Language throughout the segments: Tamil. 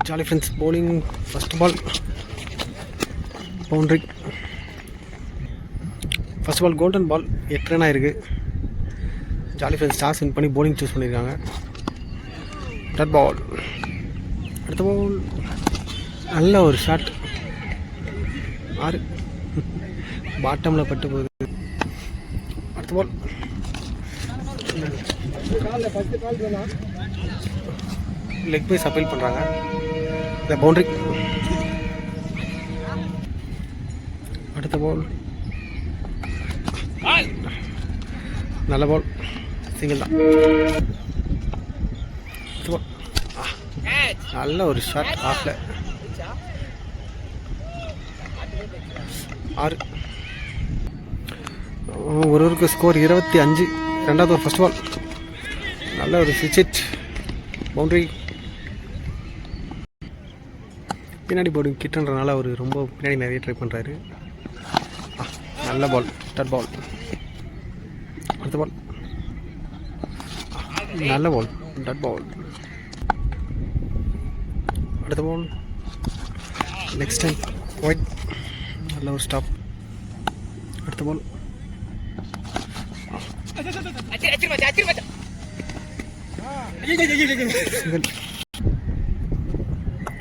Jolly friends bowling first ball boundary. First ball golden ball 8 run ஆயிருக்கு. ஜாலி ஃப்ரெண்ட்ஸ் டாஸ் வின் பண்ணி bowling சூஸ் பண்ணியிருக்காங்க. Dot ball. அடுத்த பால் நல்ல ஒரு ஷாட். 6 பாட்டமில் பட்டு போகுது. அடுத்த பால் லெக் பைஸ் அப்பீல் பண்ணுறாங்க. இந்த பவுண்டரி. அடுத்த பால் நல்ல பால், சிங்கிள் தான். அடுத்த பால் நல்ல ஒரு ஷாட் ஆஃப்ல. 6 ஒருவருக்கு ஸ்கோர் 25. ரெண்டாவது ஒரு ஃபர்ஸ்ட் பால் நல்ல ஒரு சிக்ஸ் பவுண்டரி. பின்னாடி போர்டிங் கிட்டன்றனால அவர் ரொம்ப பின்னாடி நிறைய ட்ரை பண்ணுறாரு. நல்ல பால், டாட் பால். அடுத்த பால் நல்ல பால், டாட் பால். அடுத்த பால் நெக்ஸ்ட் டைம் ஒயிட், நல்ல ஒரு ஸ்டாப். அடுத்த பால்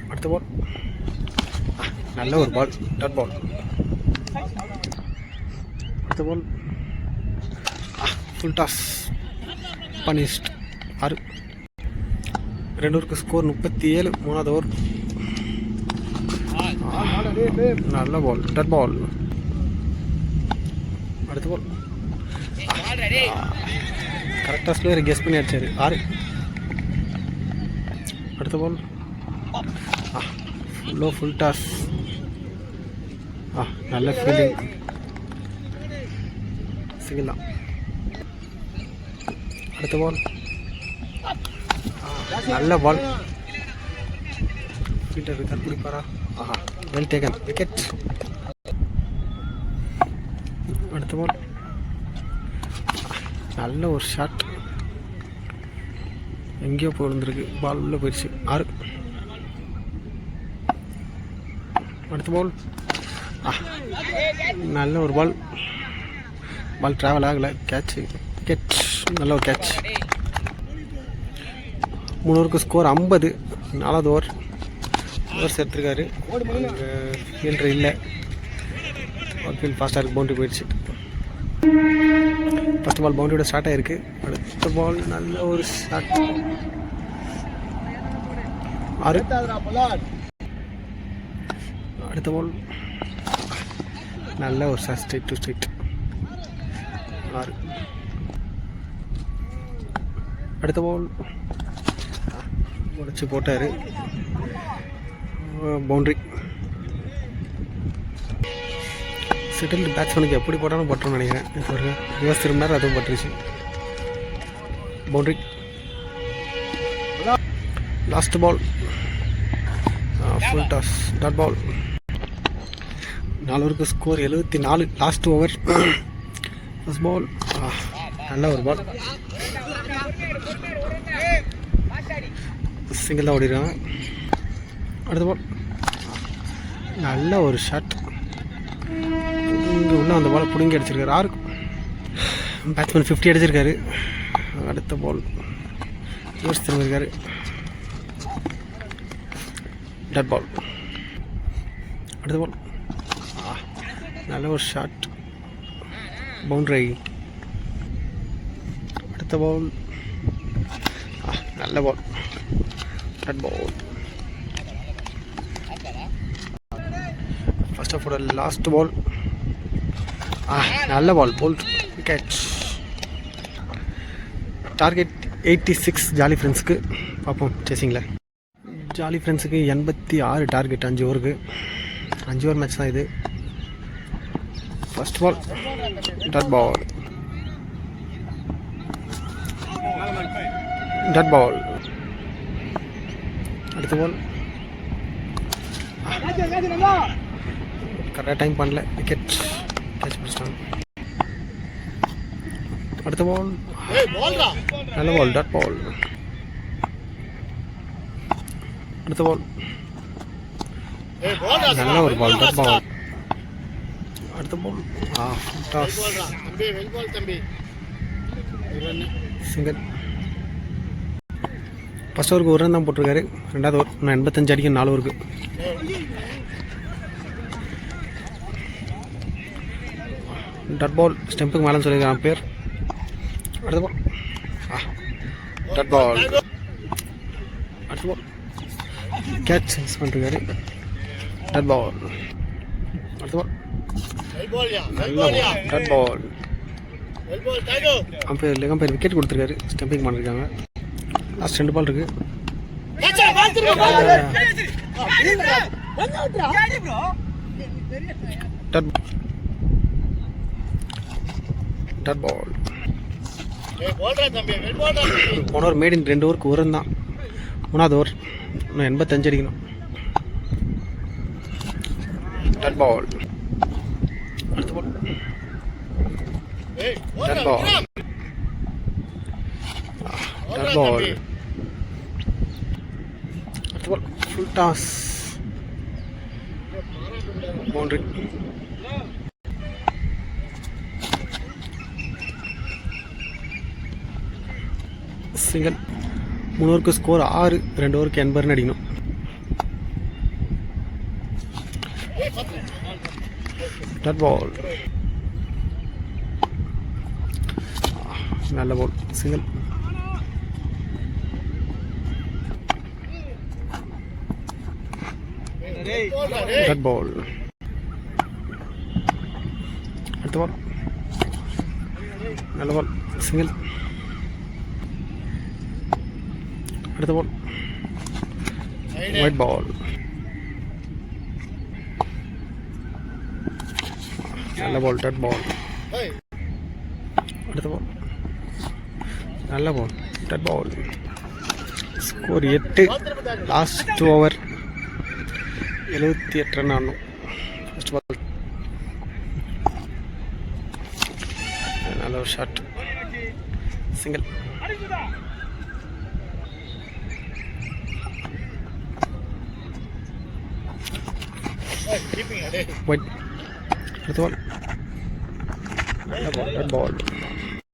அடுத்த பால் நல்ல ஒரு பால், டாட் பால். அடுத்த ball full toss punished. 6 2 score 37. மூணாவது ஓவர் நல்ல பால், டாட் பால். அடுத்த பால் கரெக்டாக ஸ்லோயர் கெஸ் பண்ணி அடிச்சாரு. 6 அடுத்த பால் ஃபுல் டாஸ். நல்ல ஃபீல்டிங், சிங்கிள் தான். அடுத்த பால் நல்ல பால், ஃபீல்டர் கண்டுபிடிப்பாரா? Well taken, wicket. அடுத்த பால் நல்ல ஒரு ஷாட், எங்கேயோ போயிருந்துருக்கு, பால் உள்ளே போயிடுச்சு. 6 அடுத்த பால் நல்ல ஒரு பால், பால் ட்ராவல் ஆகலை, கேட்ச், விக்கெட். நல்ல ஒரு கேட்ச். 3 ஸ்கோர் 50. 4வது ஓவர் எடுத்துருக்காரு. ஃபீல்டர் இல்லை, ஃபீல்ட் ஃபாஸ்ட்டாக இருக்குது, பவுண்டரி போயிடுச்சு. ஃபஸ்ட் பால் பவுண்டரியோட ஸ்டார்ட் ஆகிருக்கு. அடுத்த பால் நல்ல ஒரு ஷாட். 6 அடுத்த பால் நல்ல ஒரு ஷாட், ஸ்ட்ரைட் டு ஸ்ட்ரைட். 6 அடுத்த பால் உடச்சி போட்டார், பவுண்ட்ரி. செட்டில்டு பேட்ஸ்மேனுக்கு எப்படி போட்டாலும் பட்டுருன்னு நினைக்கிறேன். இப்போ ஒரு ரிவர்ஸ் திரும்பினார், அதுவும் பட்டுருச்சு, boundary. Last ball full toss, dot ball. 4 score 74. Last over first ball நல்ல ஒரு பால், சிங்கிள் தான் ஓடிடுறாங்க. அடுத்த பால் நல்ல ஒரு ஷாட், இங்கே உள்ள அந்த பாலை பிடுங்கி அடிச்சிருக்காரு. 6 பேட்ஸ்மேன் 50 அடிச்சிருக்காரு. அடுத்த பால் யோசிச்சு திரும்பியிருக்காரு, டாட் பால். அடுத்த பால் நல்ல ஒரு ஷாட், பவுண்டரி. அடுத்த பால் நல்ல ball, dot ball. First of all last ball நல்ல ball, bowled, wicket. Target 86 jolly ஃப்ரெண்ட்ஸுக்கு. பார்ப்போம் சேசிங்கில். ஜாலி ஃப்ரெண்ட்ஸுக்கு 86 டார்கெட் 5 ஓவருக்கு. 5 ஓவர் மேட்ச் தான் இது. First ball dot ball, dot ball. அடுத்த பால் கரெக்டாக டைம் பண்ணல, விக்கெட், கேட்ச் பிடிச்சிட்டாங்க. அடுத்த பால் நல்ல பால், டாட் பால். அடுத்த பால் நல்ல ஒரு பால், டட் பால். அடுத்த பால் டாஸ், சிங்கிள். ஃபர்ஸ்ட் ஓவருக்கு ஒரு ரன் தான் போட்டிருக்காரு. ரெண்டாவது ஓவர் இன்னும் 85 அடிக்கும் 4 ஓவருக்கு. டட் பால், ஸ்டெம்புக்கு மேலே சொல்லியிருக்காங்க பேர். அடுத்த பால் டட் பால். அடுத்த பால் கேட்ச் மிஸ் பண்ணிருக்காரு. டட் பால். அடுத்த பால் டட் பால். அம்பையர் விக்கெட் கொடுத்துருக்காரு. ஸ்டெம்பிங் பண்ணிருக்காங்க. லாஸ்ட் 2 பால் இருக்கு. டட் பால். போன ஓவர் மேட் இன் 2 ஓவருக்கு ஒரு ரன் தான். 3வது ஓவர் இன்னும் 85 அடிக்கணும். டட் பால். அடுத்த பால் டட் பால். டட் பால். அடுத்த ball full toss, boundary. Single. 3 ஓவருக்கு ஸ்கோர் 6. 2 ஓவருக்கு 80 ரன் அடிக்கணும். டட் பால். நல்ல பால், சிங்கிள். டட் பால். அடுத்த பால் நல்ல பால், சிங்கிள். அடுத்த பால் ஒயிட் பால். நல்ல பால், டட் பால். அடுத்த பால் நல்ல பால், டட் பால். ஸ்கோர் 8. லாஸ்ட் 2 ஓவர் 78 ரன் ஆடணும். ஃபர்ஸ்ட் பால் நல்ல ஒரு ஷாட், சிங்கிள். ஒயிட். அடுத்த பால் நல்ல பால், டட் பால்.